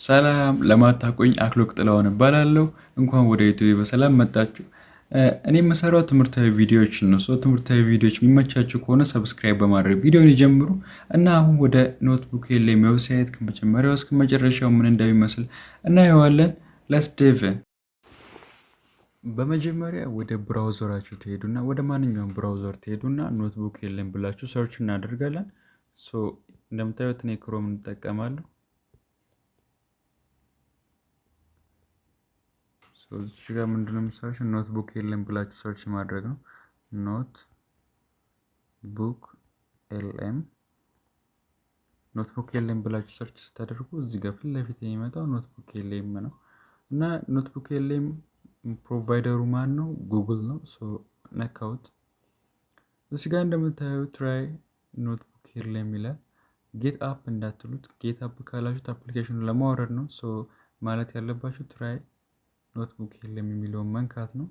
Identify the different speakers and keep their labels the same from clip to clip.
Speaker 1: ሰላም ለማታውቁኝ አክሎግ ጥላሁን እባላለሁ። እንኳን ወደ ዩቲዩብ በሰላም መጣችሁ። እኔ የምሰራው ትምህርታዊ ቪዲዮዎችን ነው። ትምህርታዊ ቪዲዮዎች የሚመቻችሁ ከሆነ ሰብስክራይብ በማድረግ ቪዲዮን ይጀምሩ እና አሁን ወደ ኖትቡክ የለም ዌብሳይት ከመጀመሪያው እስከ መጨረሻው ምን እንደሚመስል እናየዋለን። ለስ ዲቭ በመጀመሪያ ወደ ብራውዘራችሁ ትሄዱና ወደ ማንኛውም ብራውዘር ትሄዱና ኖትቡክ የለም ብላችሁ ሰርች እናደርጋለን። እንደምታዩት እኔ ክሮም እንጠቀማለሁ። እዚህ ጋር ምንድነው የምትሰሩት? ኖትቡክ የለም ብላችሁ ሰርች ማድረግ ነው። ኖትቡክ የለም ብላችሁ ሰርች ስታደርጉ እዚህ ጋር ፊት ለፊት የሚመጣው ኖትቡክ የለም ነው እና ኖትቡክ የለም ፕሮቫይደሩ ማን ነው? ጉግል ነው። ነካውት። እዚህ ጋር እንደምታዩት ትራይ ኖትቡክ የለም ይላል። ጌት አፕ እንዳትሉት። ጌት አፕ ካላችሁት አፕሊኬሽኑን ለማውረድ ነው። ማለት ያለባችሁ ትራይ ኖትቡክ የለም የሚለውን መንካት ነው።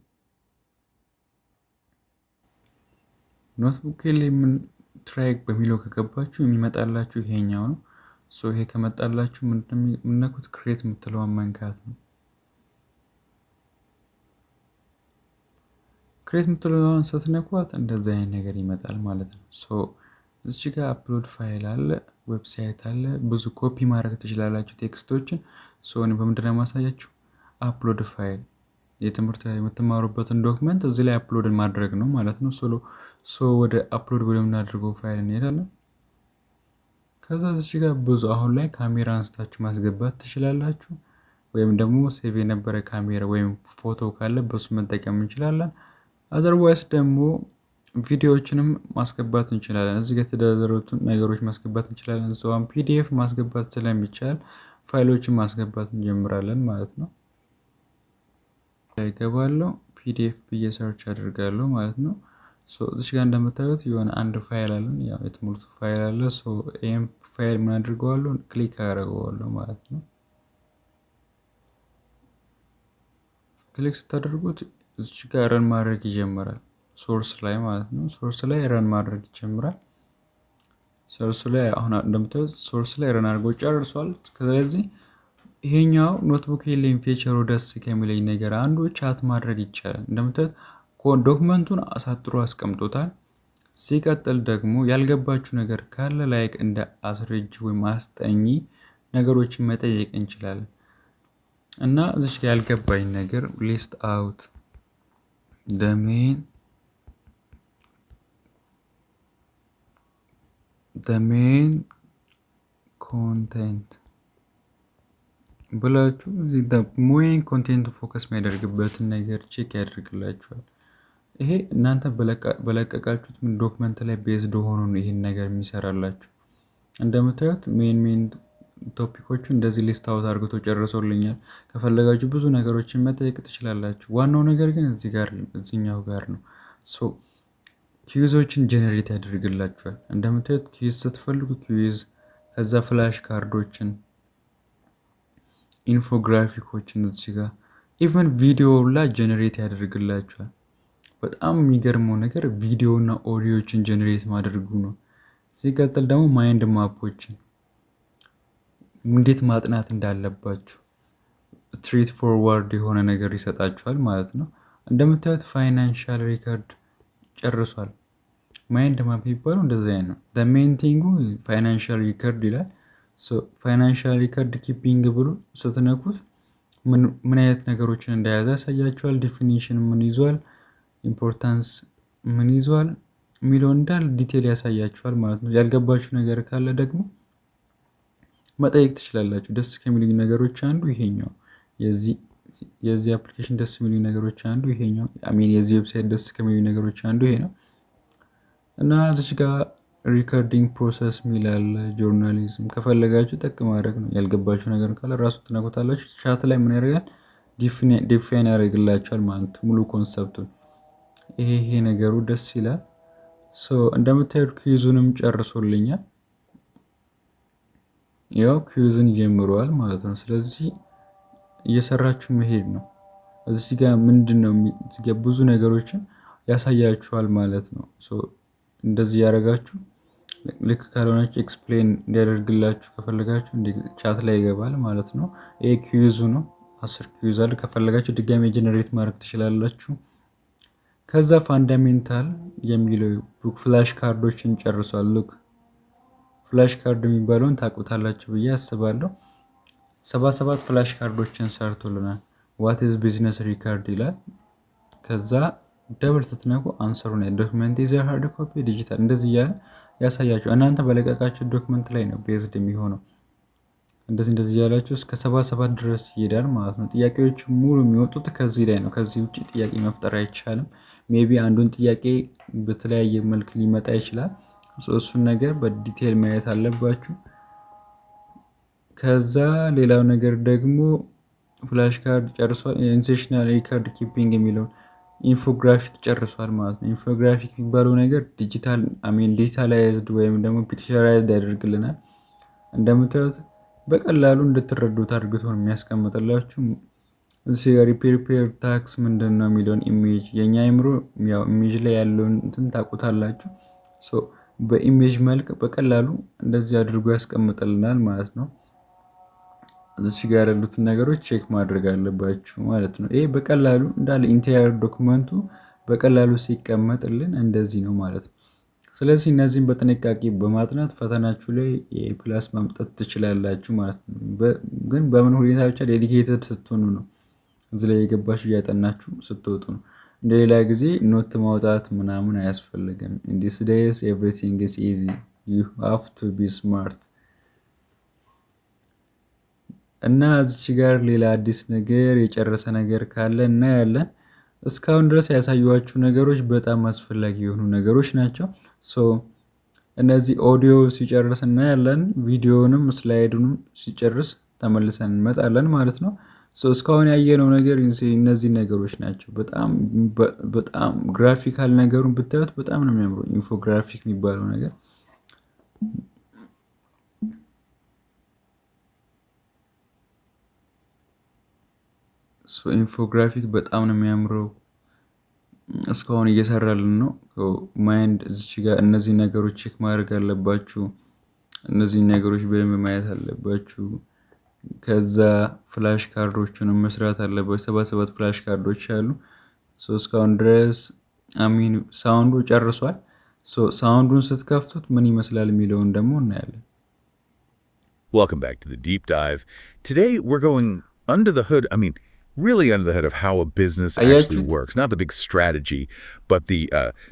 Speaker 1: ኖትቡክ የለም ትራይ በሚለው ከገባችሁ የሚመጣላችሁ ይሄኛው ነው። ይሄ ከመጣላችሁ ምንነኩት ክሬት የምትለውን መንካት ነው። ክሬት የምትለውን ስትነኳት እንደዚህ አይነት ነገር ይመጣል ማለት ነው። እዚህ ጋር አፕሎድ ፋይል አለ፣ ዌብሳይት አለ። ብዙ ኮፒ ማድረግ ትችላላችሁ ቴክስቶችን። እኔ በምንድነው የማሳያችሁ? አፕሎድ ፋይል የትምህርት የምትማሩበትን ዶክመንት እዚህ ላይ አፕሎድ ማድረግ ነው ማለት ነው። ወደ አፕሎድ ወደምናደርገው ፋይል እንሄዳለን። ከዛ እዚህ ጋር ብዙ አሁን ላይ ካሜራ አንስታችሁ ማስገባት ትችላላችሁ፣ ወይም ደግሞ ሴቭ የነበረ ካሜራ ወይም ፎቶ ካለ በሱ መጠቀም እንችላለን። አዘርዋይስ ደግሞ ቪዲዮዎችንም ማስገባት እንችላለን። እዚህ ጋር የተደረደሩትን ነገሮች ማስገባት እንችላለን። ፒዲኤፍ ማስገባት ስለሚቻል ፋይሎችን ማስገባት እንጀምራለን ማለት ነው። ይገባለሁ ፒዲኤፍ ብዬ ሰርች አድርጋለሁ ማለት ነው። እዚህ ጋር እንደምታዩት የሆነ አንድ ፋይል አለን፣ ያው የትምህርቱ ፋይል አለ። ይሄን ፋይል ምን አድርገዋለሁ? ክሊክ አደርገዋለሁ ማለት ነው። ክሊክ ስታደርጉት እዚህ ጋር ረን ማድረግ ይጀምራል። ሶርስ ላይ ማለት ነው። ሶርስ ላይ ረን ማድረግ ይጀምራል። ሶርስ ላይ አሁን እንደምታዩት ሶርስ ላይ ረን አድርጎ ጨርሷል። ስለዚህ ይሄኛው ኖትቡክ የለም ፊቸሩ ደስ ከሚለኝ ነገር አንዱ ቻት ማድረግ ይቻላል። እንደምታዩት ዶክመንቱን አሳጥሮ አስቀምጦታል። ሲቀጥል ደግሞ ያልገባችሁ ነገር ካለ ላይክ እንደ አስረጅ ወይም አስጠኚ ነገሮችን መጠየቅ እንችላለን። እና እዚህ ጋር ያልገባኝ ነገር ሊስት አውት ሜን ኮንቴንት ብላችሁ እዚህ ሜን ኮንቴንት ፎከስ የሚያደርግበትን ነገር ቼክ ያደርግላችኋል። ይሄ እናንተ በለቀቃችሁት ዶክመንት ላይ ቤዝድ ሆኖ ነው ይሄን ነገር የሚሰራላችሁ። እንደምታዩት ሜን ቶፒኮቹ እንደዚህ ሊስት አውት አድርጎ ጨርሶልኛል። ከፈለጋችሁ ብዙ ነገሮችን መጠየቅ ትችላላችሁ። ዋናው ነገር ግን እዚህኛው ጋር ነው። ኪዩዞችን ጀነሬት ያደርግላችኋል። እንደምታዩት ኪዩዝ ስትፈልጉ ኪዩዝ፣ ከዛ ፍላሽ ካርዶችን፣ ኢንፎግራፊኮችን እዚህ ጋር ኢቨን ቪዲዮ ላይ ጀነሬት ያደርግላችኋል። በጣም የሚገርመው ነገር ቪዲዮ እና ኦዲዮችን ጀነሬት ማድረጉ ነው። ሲቀጥል ደግሞ ማይንድ ማፖችን እንዴት ማጥናት እንዳለባችሁ ስትሬት ፎርዋርድ የሆነ ነገር ይሰጣችኋል ማለት ነው። እንደምታዩት ፋይናንሻል ሪከርድ ጨርሷል። ማይንድ ማፕ የሚባለው እንደዚህ አይነት ነው። ሜን ቲንጉ ፋይናንሻል ሪከርድ ይላል። ፋይናንሻል ሪከርድ ኪፒንግ ብሎ ስትነኩት ምን አይነት ነገሮችን እንደያዘ ያሳያችኋል። ዲፊኒሽን ምን ይዟል፣ ኢምፖርታንስ ምን ይዟል የሚለው እንዳል ዲቴል ያሳያችኋል ማለት ነው። ያልገባችሁ ነገር ካለ ደግሞ መጠየቅ ትችላላችሁ። ደስ ከሚሉኝ ነገሮች አንዱ ይሄኛው የዚህ አፕሊኬሽን ደስ የሚሉኝ ነገሮች አንዱ ይሄኛው የዚህ ዌብሳይት ደስ ከሚሉኝ ነገሮች አንዱ ይሄ ነው። እና እዚህ ጋር ሪከርዲንግ ፕሮሰስ ሚላል ጆርናሊዝም ከፈለጋችሁ ጠቅ ማድረግ ነው። ያልገባችሁ ነገር ካለ ራሱ ትነኩታላችሁ። ቻት ላይ ምን ያደርጋል? ዲፋይን ያደርግላችኋል ማለት ሙሉ ኮንሰፕቱን። ይሄ ነገሩ ደስ ይላል። እንደምታዩት ኪዩዙንም ጨርሶልኛል። ያው ኪዩዝን ጀምሯል ማለት ነው። ስለዚህ እየሰራችሁ መሄድ ነው። እዚህ ጋር ምንድነው ብዙ ነገሮችን ያሳያችኋል ማለት ነው። እንደዚህ ያደርጋችሁ ልክ ካልሆናችሁ ኤክስፕሌን እንዲያደርግላችሁ ከፈለጋችሁ ቻት ላይ ይገባል ማለት ነው። ይሄ ኪዩዙ ነው። 10 ኪዩዝ አለ። ከፈለጋችሁ ድጋሚ ጀነሬት ማድረግ ትችላላችሁ። ከዛ ፋንዳሜንታል የሚለው ቡክ ፍላሽ ካርዶችን ጨርሷል። ሉክ ፍላሽ ካርድ የሚባለውን ታውቁታላችሁ ብዬ አስባለሁ። 77 ፍላሽ ካርዶችን ሰርቶልናል። ዋት ኢዝ ቢዝነስ ሪካርድ ይላል። ከዛ ደብል ስትነኩ አንሰሩ ነው ዶክመንት ኢዝ ሃርድ ኮፒ ዲጂታል እንደዚህ እያለ ያሳያችሁ። እናንተ በለቀቃችሁ ዶክመንት ላይ ነው ቤዝድ የሚሆነው። እንደዚህ እያላችሁ እስከ 77 ድረስ ይሄዳል ማለት ነው። ጥያቄዎች ሙሉ የሚወጡት ከዚህ ላይ ነው። ከዚህ ውጭ ጥያቄ መፍጠር አይቻልም። ሜቢ አንዱን ጥያቄ በተለያየ መልክ ሊመጣ ይችላል። እሱን ነገር በዲቴል ማየት አለባችሁ። ከዛ ሌላው ነገር ደግሞ ፍላሽ ካርድ ጨርሷል። ኢንሴሽናል ሪካርድ ኪፒንግ የሚለውን ኢንፎግራፊክ ጨርሷል ማለት ነው። ኢንፎግራፊክ የሚባለው ነገር ዲጂታላይዝድ ወይም ደግሞ ፒክቸራይዝድ ያደርግልናል። እንደምታዩት በቀላሉ እንድትረዱት አድርግቶ ነው የሚያስቀምጥላችሁ። እዚህ ጋር ሪፔር ታክስ ምንድን ነው የሚለውን ኢሜጅ የእኛ አይምሮ ኢሜጅ ላይ ያለውን እንትን ታውቁታላችሁ። በኢሜጅ መልክ በቀላሉ እንደዚህ አድርጎ ያስቀምጥልናል ማለት ነው። እዚች ጋር ያሉትን ነገሮች ቼክ ማድረግ አለባችሁ ማለት ነው። ይሄ በቀላሉ እንዳለ ኢንታየር ዶክመንቱ በቀላሉ ሲቀመጥልን እንደዚህ ነው ማለት ነው። ስለዚህ እነዚህን በጥንቃቄ በማጥናት ፈተናችሁ ላይ የፕላስ ማምጣት ትችላላችሁ ማለት ነው። ግን በምን ሁኔታ ብቻ ዴዲኬትድ ስትሆኑ ነው እዚህ ላይ የገባችሁ እያጠናችሁ ስትወጡ ነው። እንደሌላ ጊዜ ኖት ማውጣት ምናምን አያስፈልግም። in these days everything is easy you have to be smart እና እዚች ጋር ሌላ አዲስ ነገር የጨረሰ ነገር ካለ እናያለን። እስካሁን ድረስ ያሳዩዋችሁ ነገሮች በጣም አስፈላጊ የሆኑ ነገሮች ናቸው። እነዚህ ኦዲዮ ሲጨርስ እናያለን። ቪዲዮንም ስላይዱንም ሲጨርስ ተመልሰን እንመጣለን ማለት ነው። እስካሁን ያየነው ነገር እነዚህ ነገሮች ናቸው። በጣም ግራፊካል ነገሩን ብታዩት በጣም ነው የሚያምረው። ኢንፎግራፊክ የሚባለው ነገር ኢንፎግራፊክ በጣም ነው የሚያምረው። እስካሁን እየሰራልን ነው። ማይንድ እዚች ጋር እነዚህ ነገሮች ቼክ ማድረግ አለባችሁ። እነዚህ ነገሮች በደንብ ማየት አለባችሁ። ከዛ ፍላሽ ካርዶችን መስራት አለባችሁ። 77 ፍላሽ ካርዶች አሉ። እስካሁን ድረስ ሳውንዱ ጨርሷል። ሳውንዱን ስትከፍቱት ምን ይመስላል የሚለውን ደግሞ እናያለን።
Speaker 2: Welcome back to the deep dive. Today we're going under the hood, really under the hood of how a business actually works. Not the big strategy, but the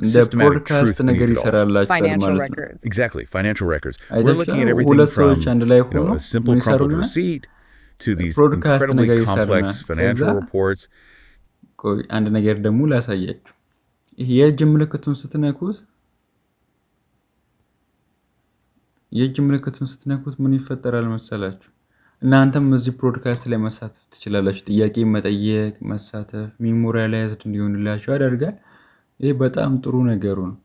Speaker 2: systematic truth beneath it all.
Speaker 3: Financial records.
Speaker 2: Exactly, financial records. We're looking at everything from a simple crumpled receipt to these incredibly complex financial reports.
Speaker 1: አንድ ነገር ደግሞ ላሳያችሁ። የእጅ ምልክቱን ስትነኩት ምን ይፈጠራል መሰላችሁ? እናንተም እዚህ ፕሮድካስት ላይ መሳተፍ ትችላላችሁ። ጥያቄ መጠየቅ፣ መሳተፍ ሜሞሪያላይዝድ እንዲሆንላችሁ ያደርጋል። ይህ በጣም ጥሩ ነገሩ ነው።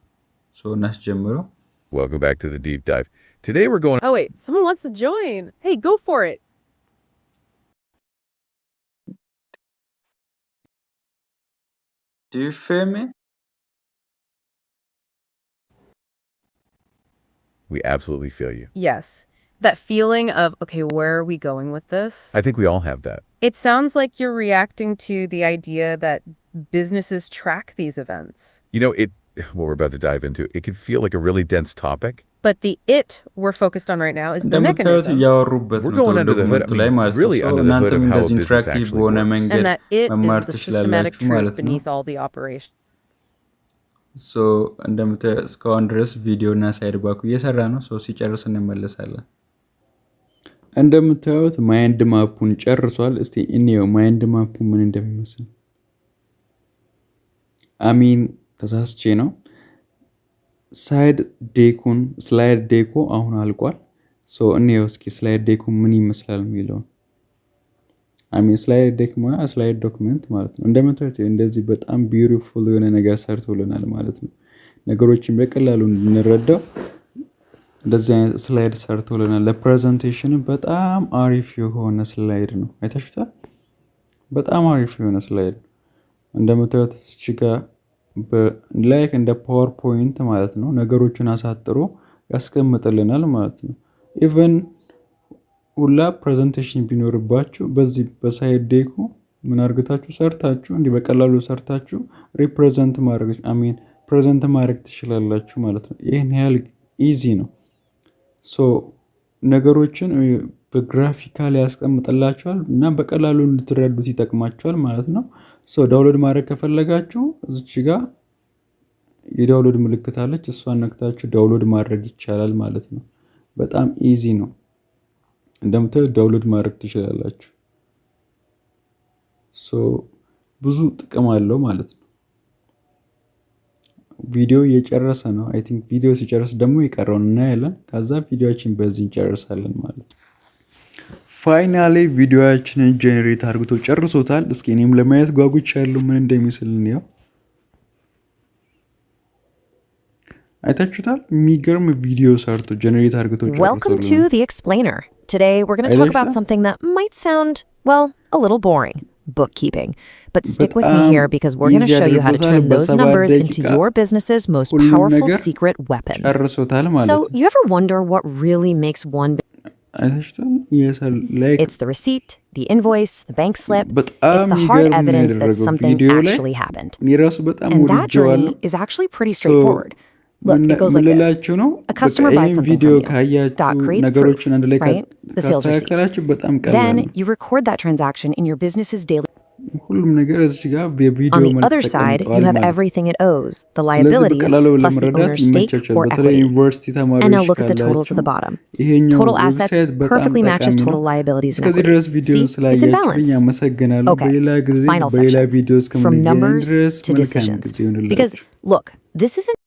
Speaker 1: እናስጀምረው።
Speaker 2: Welcome back to the deep dive. Today we're going...
Speaker 3: Oh wait, someone wants to join. Hey, go for it.
Speaker 1: Do you feel me?
Speaker 2: We absolutely feel you.
Speaker 3: Yes. That feeling of, okay, where are we going with this?
Speaker 2: I think we all have that.
Speaker 3: It sounds like you're reacting to the idea that businesses track these events.
Speaker 2: What we're about to dive into, it can feel like a really dense topic.
Speaker 3: But the we're focused on right now is the mechanism.
Speaker 2: We're going under the hood, really under the hood of how a business actually works.
Speaker 3: And that is the systematic truth beneath all the operations.
Speaker 1: እንደምታዩት እስካሁን ድረስ ቪዲዮ እና ሳይድ ባኩ እየሰራ ነው። ሲጨርስ እንመለሳለን። እንደምታዩት ማይንድ ማፑን ጨርሷል። እስቲ እንየው ማይንድ ማፑ ምን እንደሚመስል። ተሳስቼ ነው። ስላይድ ዴኮ አሁን አልቋል። እንየው እስኪ ስላይድ ዴኮ ምን ይመስላል የሚለው። ስላይድ ዶክመንት ማለት ነው። እንደምታዩት እንደዚህ በጣም ቢዩቲፉል የሆነ ነገር ሰርቶልናል ማለት ነው። ነገሮችን በቀላሉ እንድንረዳው እንደዚህ አይነት ስላይድ ሰርቶልናል። ለፕሬዘንቴሽን በጣም አሪፍ የሆነ ስላይድ ነው። አይታችሁታል? በጣም አሪፍ የሆነ ስላይድ ነው። እንደምታዩት እዚህ ጋር እንደ ፓወርፖይንት ማለት ነው ነገሮችን አሳጥሮ ያስቀምጥልናል ማለት ነው። ኢቨን ሁላ ፕሬዘንቴሽን ቢኖርባችሁ በዚህ በሳይድ ዴኩ ምን አርግታችሁ ሰርታችሁ እንዲህ በቀላሉ ሰርታችሁ ፕሬዘንት ማድረግ ትችላላችሁ ማለት ነው። ይህን ያህል ኢዚ ነው። ሶ ነገሮችን በግራፊካሊ ያስቀምጥላችኋል እና በቀላሉ እንድትረዱት ይጠቅማችኋል ማለት ነው። ሶ ዳውንሎድ ማድረግ ከፈለጋችሁ እዚች ጋር የዳውንሎድ ምልክት አለች። እሷን ነክታችሁ ዳውንሎድ ማድረግ ይቻላል ማለት ነው። በጣም ኢዚ ነው። እንደምታዩት ዳውንሎድ ማድረግ ትችላላችሁ። ሶ ብዙ ጥቅም አለው ማለት ነው። ቪዲዮ እየጨረሰ ነው። አይ ቲንክ ቪዲዮ ሲጨርስ ደግሞ የቀረውን እናያለን። ከዛ ቪዲዮአችን በዚህ እንጨርሳለን ማለት ነው። ፋይናሊ ቪዲዮአችንን ጄኔሬት አድርጎ ጨርሶታል። እስኪ እኔም ለማየት ጓጉቻለሁ ምን እንደሚመስል ነው። አይታችሁታል? የሚገርም ቪዲዮ ሰርቶ ጄኔሬት አድርጎ ጨርሶታል።
Speaker 4: Welcome to The Explainer. Today we're going to talk about something that might sound, well, a little boring. Bookkeeping. But stick with me here because we're going to show you how to turn those numbers into your business's most powerful secret weapon. So, you ever wonder what really makes one It's the receipt, the invoice, the bank slip. It's the hard evidence that something actually happened. And that journey is actually pretty straightforward. Look, it goes like this. A customer buys something from you. Dot creates proof, right? The sales receipt. Then you record that transaction in your business's daily. On the other side, you have everything it owes, the liabilities, plus the owner's stake or equity. And now look at the totals at the bottom. Total assets perfectly matches total liabilities and equity. See, it's in balance. Okay, final section. From numbers to decisions. Because, look, this isn't